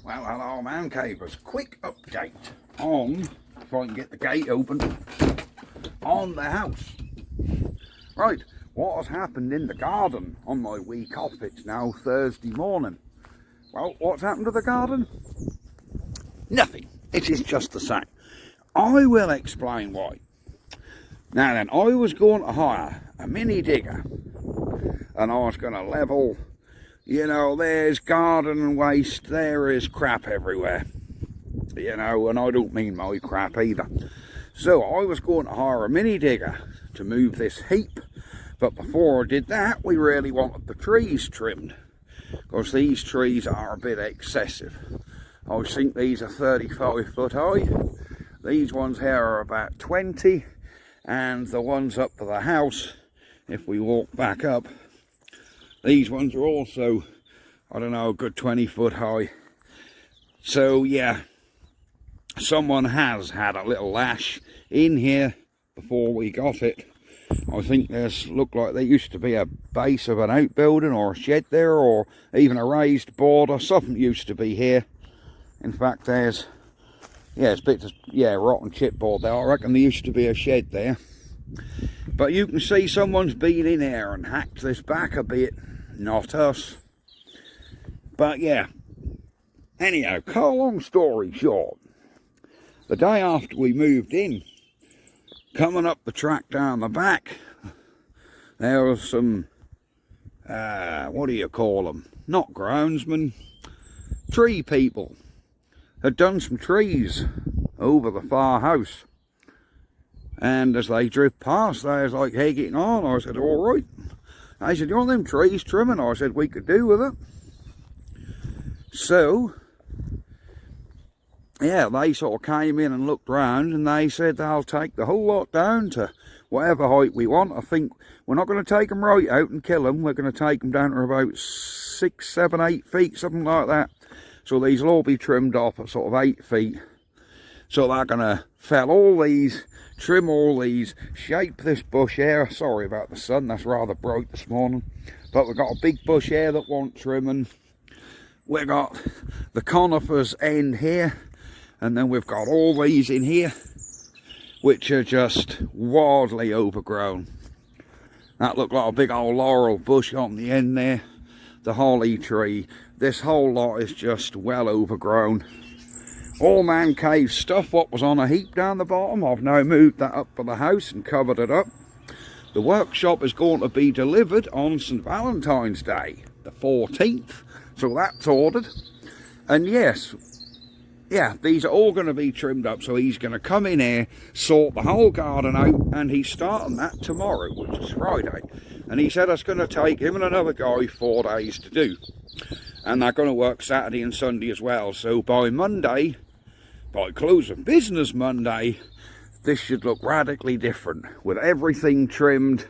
Well, hello, man cavers. Quick update on, if I can get the gate open, on the house. Right, what has happened in the garden on my week off? It's now Thursday morning. Well, what's happened to the garden? Nothing. It is just the same. I will explain why. Now then, I was going to hire a mini digger and I was going to level, you know, there's garden waste, there is crap everywhere, you know, and I don't mean my crap either. So I was going to hire a mini digger to move this heap, but before I did that, we really wanted the trees trimmed, because these trees are a bit excessive. I think these are 35 foot high, these ones here are about 20, and the ones up to the house, if we walk back up, these ones are also, I don't know, a good 20 foot high. So yeah, someone has had a little lash in here before we got it. I think there's looked like there used to be a base of an outbuilding or a shed there, or even a raised board or something used to be here. In fact, there's, yeah, it's bits of, yeah, rotten chipboard there. I reckon there used to be a shed there. But you can see someone's been in there and hacked this back a bit. Not us. But yeah, anyhow, cut a long story short, the day after we moved in, coming up the track down the back, there was some, what do you call them? Not groundsmen, tree people had done some trees over the far house. And as they drove past, they was like, hey, getting on? I said, all right. I said, you want them trees trimming? I said, we could do with it. So, yeah, they sort of came in and looked round and they said they'll take the whole lot down to whatever height we want. I think we're not going to take them right out and kill them. We're going to take them down to about 6, 7, 8 feet, something like that. So these will all be trimmed off at sort of 8 feet. So they're going to fell all these, trim all these, shape this bush here. Sorry about the sun, that's rather bright this morning. But we've got a big bush here that wants trimming. We've got the conifers end here. And then we've got all these in here, which are just wildly overgrown. That looked like a big old laurel bush on the end there. The holly tree. This whole lot is just well overgrown. All man cave stuff, what was on a heap down the bottom, I've now moved that up for the house and covered it up. The workshop is going to be delivered on St. Valentine's Day, the 14th, so that's ordered. And yes, yeah, these are all going to be trimmed up, so he's going to come in here, sort the whole garden out, and he's starting that tomorrow, which is Friday. And he said it's going to take him and another guy 4 days to do. And they're going to work Saturday and Sunday as well, so by Monday, by close of business Monday, this should look radically different with everything trimmed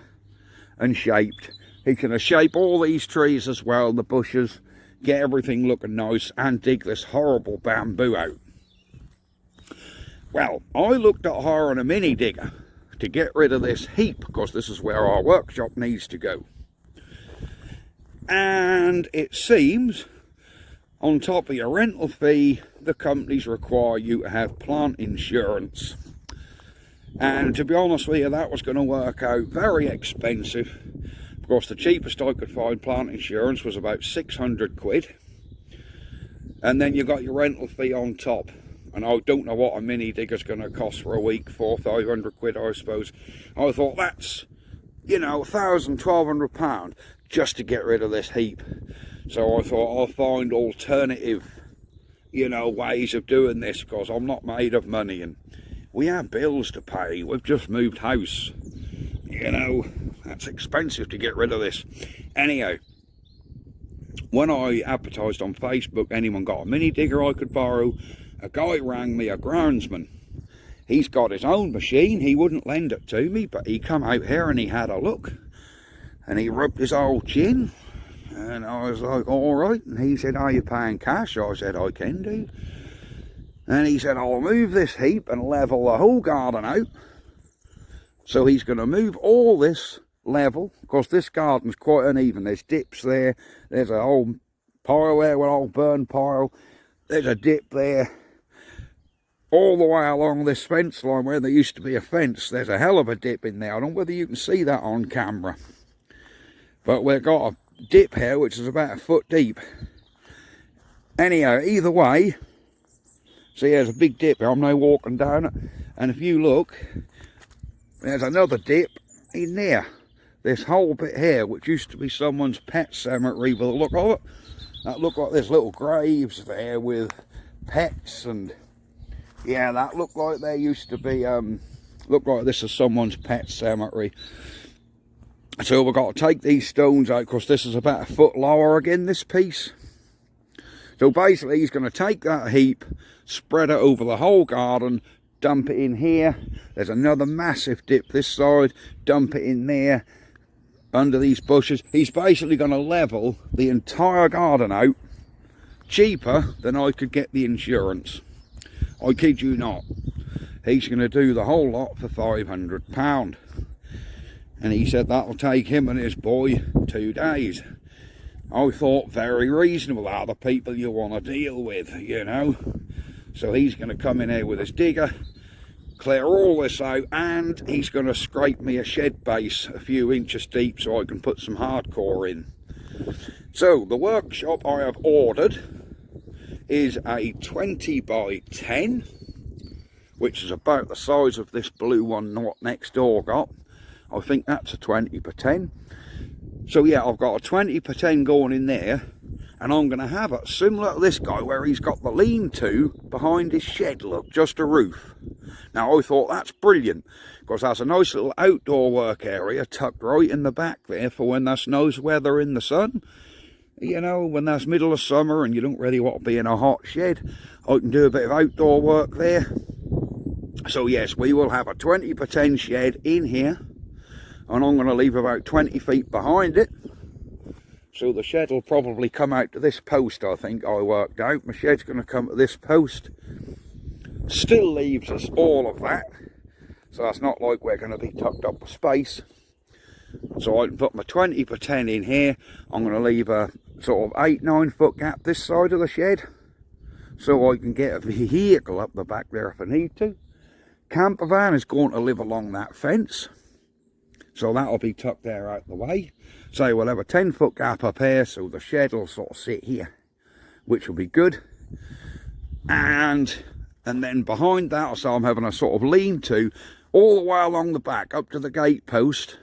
and shaped. He's going to shape all these trees as well, the bushes, get everything looking nice and dig this horrible bamboo out. Well, I looked at hiring a mini digger to get rid of this heap, because this is where our workshop needs to go. And it seems, on top of your rental fee, the companies require you to have plant insurance. And to be honest with you, that was going to work out very expensive, because the cheapest I could find plant insurance was about 600 quid. And then you got your rental fee on top. And I don't know what a mini digger's going to cost for a week, 400, 500 quid I suppose. I thought that's, you know, £1,000, £1,200 just to get rid of this heap. So I thought I'll find alternative, you know, ways of doing this, because I'm not made of money and we have bills to pay. We've just moved house, you know, that's expensive to get rid of this. Anyhow, when I advertised on Facebook, anyone got a mini digger I could borrow, a guy rang me, a groundsman. He's got his own machine, he wouldn't lend it to me, but he come out here and he had a look. And he rubbed his old chin. And I was like, all right. And he said, are you paying cash? I said, I can do. And he said, I'll move this heap and level the whole garden out. So he's going to move all this level, because this garden's quite uneven. There's dips there. There's a whole pile there, an old burn pile. there's a dip there. All the way along this fence line where there used to be a fence, there's a hell of a dip in there. I don't know whether you can see that on camera. But we've got a dip here which is about a foot deep. Anyhow, either way, see there's a big dip here. I'm now walking down it. And if you look, there's another dip in there. This whole bit here, which used to be someone's pet cemetery by the look of it. That looked like there's little graves there with pets, and yeah, that looked like there used to be, looked like this is someone's pet cemetery. So we've got to take these stones out, because this is about a foot lower again, this piece. So basically he's going to take that heap, spread it over the whole garden, dump it in here. There's another massive dip this side, dump it in there, under these bushes. He's basically going to level the entire garden out, cheaper than I could get the insurance. I kid you not. He's going to do the whole lot for £500. And he said that'll take him and his boy 2 days. I thought very reasonable, are the people you want to deal with, you know. So he's going to come in here with his digger, clear all this out, and he's going to scrape me a shed base a few inches deep so I can put some hardcore in. So the workshop I have ordered is a 20 by 10, which is about the size of this blue one not next door got. I think that's a 20 by 10. So yeah, I've got a 20 by 10 going in there, and I'm going to have it similar to this guy where he's got the lean-to behind his shed, look, just a roof. Now I thought that's brilliant, because that's a nice little outdoor work area tucked right in the back there for when there's nice weather in the sun. You know, when that's middle of summer and you don't really want to be in a hot shed, I can do a bit of outdoor work there. So yes, we will have a 20 by 10 shed in here, and I'm going to leave about 20 feet behind it. So the shed will probably come out to this post, I think I worked out. My shed's going to come to this post. Still leaves us all of that. So that's not like we're going to be tucked up with space. So I can put my 20 by 10 in here. I'm going to leave a sort of 8-9 foot gap this side of the shed, so I can get a vehicle up the back there if I need to. Camper van is going to live along that fence, so that'll be tucked there out the way. So we'll have a 10-foot gap up here, so the shed will sort of sit here, which will be good. And then behind that, so I'm having a sort of lean-to all the way along the back up to the gate post.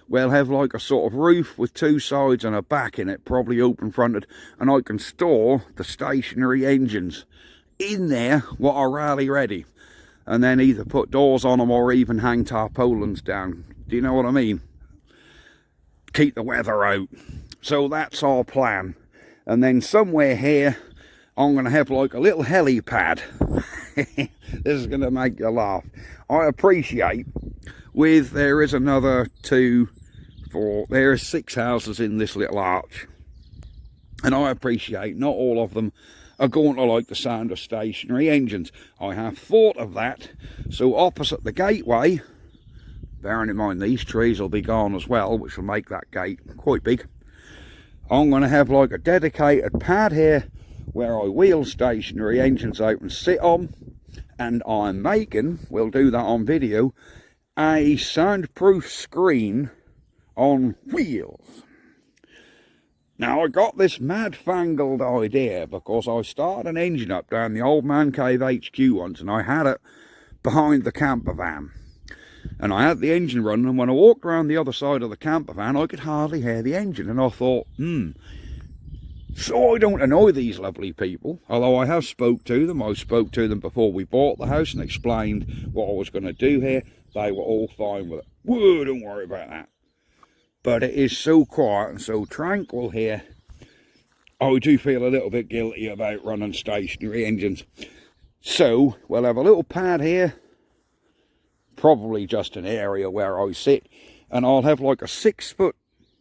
We'll have like a sort of roof with 2 sides and a back in it, probably open fronted, and I can store the stationary engines in there what are rally ready, and then either put doors on them or even hang tarpaulins down. Do you know what I mean? Keep the weather out. So that's our plan. And then somewhere here I'm going to have like a little helipad. This is going to make you laugh. I appreciate there is another 2, 4, there are 6 houses in this little arch, and I appreciate not all of them are going to like the sound of stationary engines. I have thought of that. So opposite the gateway, bearing in mind these trees will be gone as well, which will make that gate quite big, I'm going to have like a dedicated pad here where I wheel stationary engines out and sit on, and I'm making, we'll do that on video, a soundproof screen on wheels. Now I got this mad-fangled idea because I started an engine up down the Old Man Cave HQ once, and I had it behind the camper van. And I had the engine running, and when I walked around the other side of the camper van, I could hardly hear the engine. And I thought, so I don't annoy these lovely people, although I have spoke to them. I spoke to them before we bought the house and explained what I was going to do here. They were all fine with it. Whoa, don't worry about that. But it is so quiet and so tranquil here, I do feel a little bit guilty about running stationary engines. So we'll have a little pad here, probably just an area where I sit, and I'll have like a 6-foot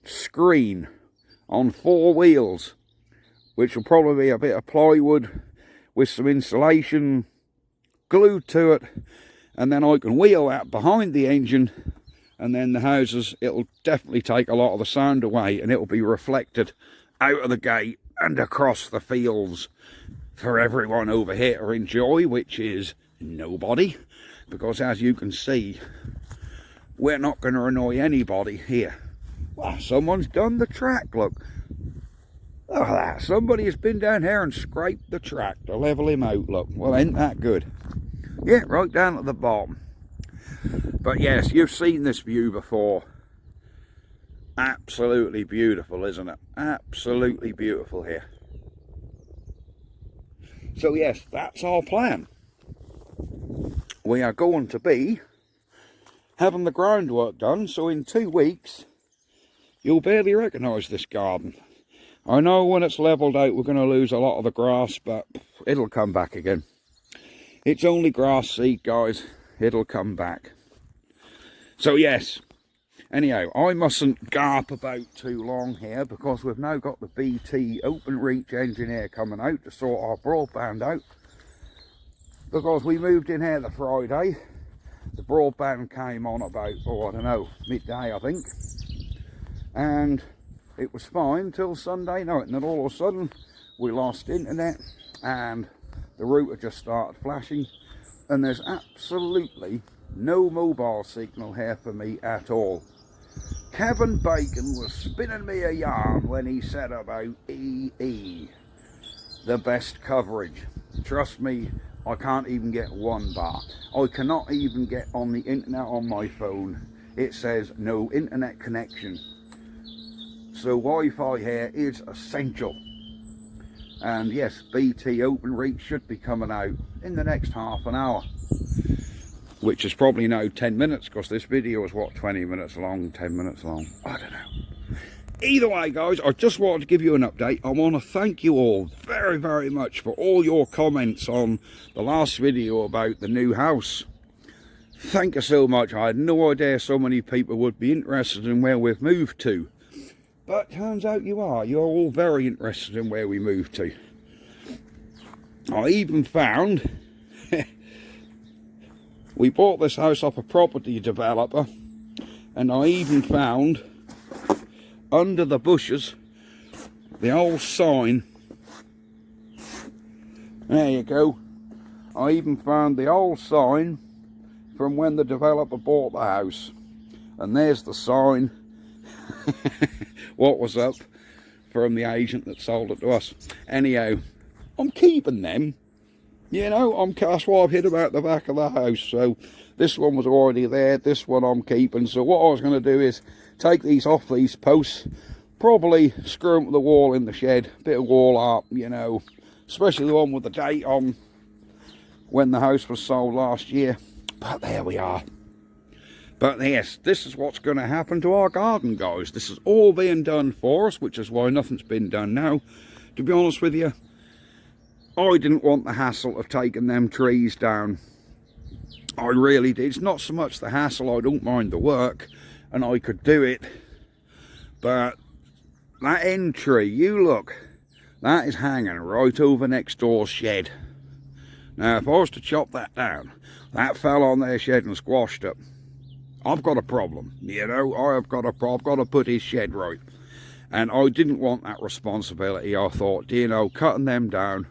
screen on 4 wheels, which will probably be a bit of plywood with some insulation glued to it, and then I can wheel that behind the engine, and then the houses, it'll definitely take a lot of the sound away, and it'll be reflected out of the gate and across the fields for everyone over here to enjoy, which is nobody, because as you can see, we're not going to annoy anybody here. Well, someone's done the track, look. Look at that. Somebody has been down here and scraped the track to level him out, look. Well, ain't that good? Yeah, right down at the bottom. But yes, you've seen this view before. Absolutely beautiful, isn't it? Absolutely beautiful here. So yes, that's our plan. We are going to be having the groundwork done, so in 2 weeks you'll barely recognise this garden. I know when it's levelled out we're going to lose a lot of the grass, but it'll come back again. It's only grass seed, guys. It'll come back. So yes, anyhow, I mustn't garp about too long here, because we've now got the BT Openreach engineer coming out to sort our broadband out. Because we moved in here the Friday, the broadband came on about, oh I don't know, midday I think. And it was fine till Sunday night, and then all of a sudden we lost internet and the router just started flashing, and there's absolutely no mobile signal here for me at all. Kevin Bacon was spinning me a yarn when he said about EE, the best coverage. Trust me, I can't even get 1 bar. I cannot even get on the internet on my phone. It says no internet connection. So Wi-Fi here is essential. And yes, BT Openreach should be coming out in the next half an hour. Which is probably now 10 minutes, because this video is what, 20 minutes long, 10 minutes long, I don't know. Either way, guys, I just wanted to give you an update. I want to thank you all very, very much for all your comments on the last video about the new house. Thank you so much. I had no idea so many people would be interested in where we've moved to. But turns out you are. You're all very interested in where we moved to. I even found... we bought this house off a property developer, and I even found under the bushes the old sign. There you go. I even found the old sign from when the developer bought the house, and there's the sign what was up from the agent that sold it to us. Anyhow, I'm keeping them. You know, that's why I've hid about the back of the house. So this one was already there, this one I'm keeping. So what I was going to do is take these off these posts, probably screw them to the wall in the shed, bit of wall art, you know, especially the one with the date on when the house was sold last year. But there we are. But yes, this is what's going to happen to our garden, guys. This is all being done for us, which is why nothing's been done now. To be honest with you, I didn't want the hassle of taking them trees down. I really did. It's not so much the hassle, I don't mind the work, and I could do it. But that end tree, you look, that is hanging right over next door's shed. Now, if I was to chop that down, that fell on their shed and squashed it. I've got a problem, you know, I've got to put his shed right. And I didn't want that responsibility. I thought, you know, cutting them down,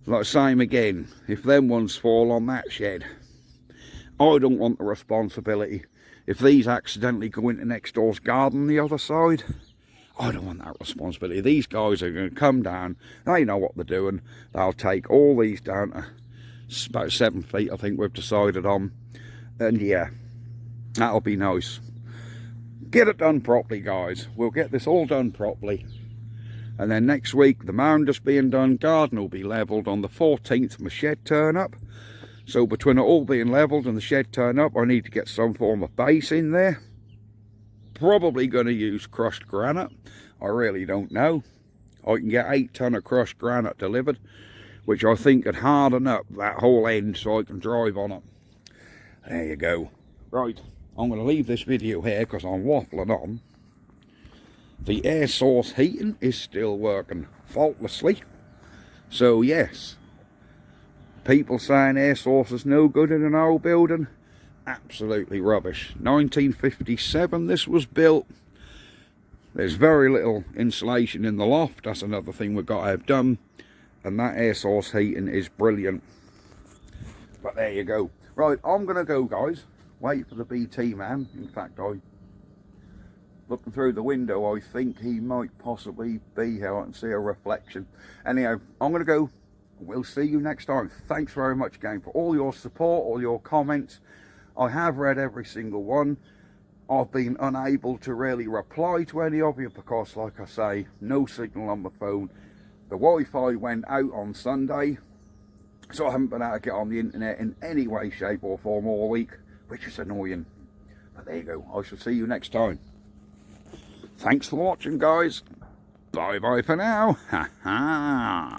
like same again, if them ones fall on that shed, I don't want the responsibility. If these accidentally go into next door's garden the other side, I don't want that responsibility. These guys are going to come down, they know what they're doing, they'll take all these down to about 7 feet, I think we've decided on, and yeah, that'll be nice. Get it done properly, guys. We'll get this all done properly. And then next week, the mound is being done. Garden will be levelled on the 14th. My shed turn up. So between it all being levelled and the shed turn up, I need to get some form of base in there. Probably going to use crushed granite. I really don't know. I can get 8 ton of crushed granite delivered, which I think could harden up that whole end so I can drive on it. There you go. Right. I'm going to leave this video here because I'm waffling on. The air source heating is still working faultlessly. So yes, people saying air source is no good in an old building, absolutely rubbish. 1957 this was built. There's very little insulation in the loft. That's another thing we've got to have done. and that air source heating is brilliant. But there you go. Right, I'm gonna go, guys. Wait for the BT man. In fact, looking through the window, I think he might possibly be here. I can see a reflection. Anyhow, I'm gonna go. We'll see you next time. Thanks very much again for all your support, all your comments. I have read every single one. I've been unable to really reply to any of you because, like I say, no signal on the phone. The Wi-Fi went out on Sunday, so I haven't been able to get on the internet in any way, shape or form all week, which is annoying. But there you go. I shall see you next time. Thanks for watching, guys. Bye bye for now. Ha ha.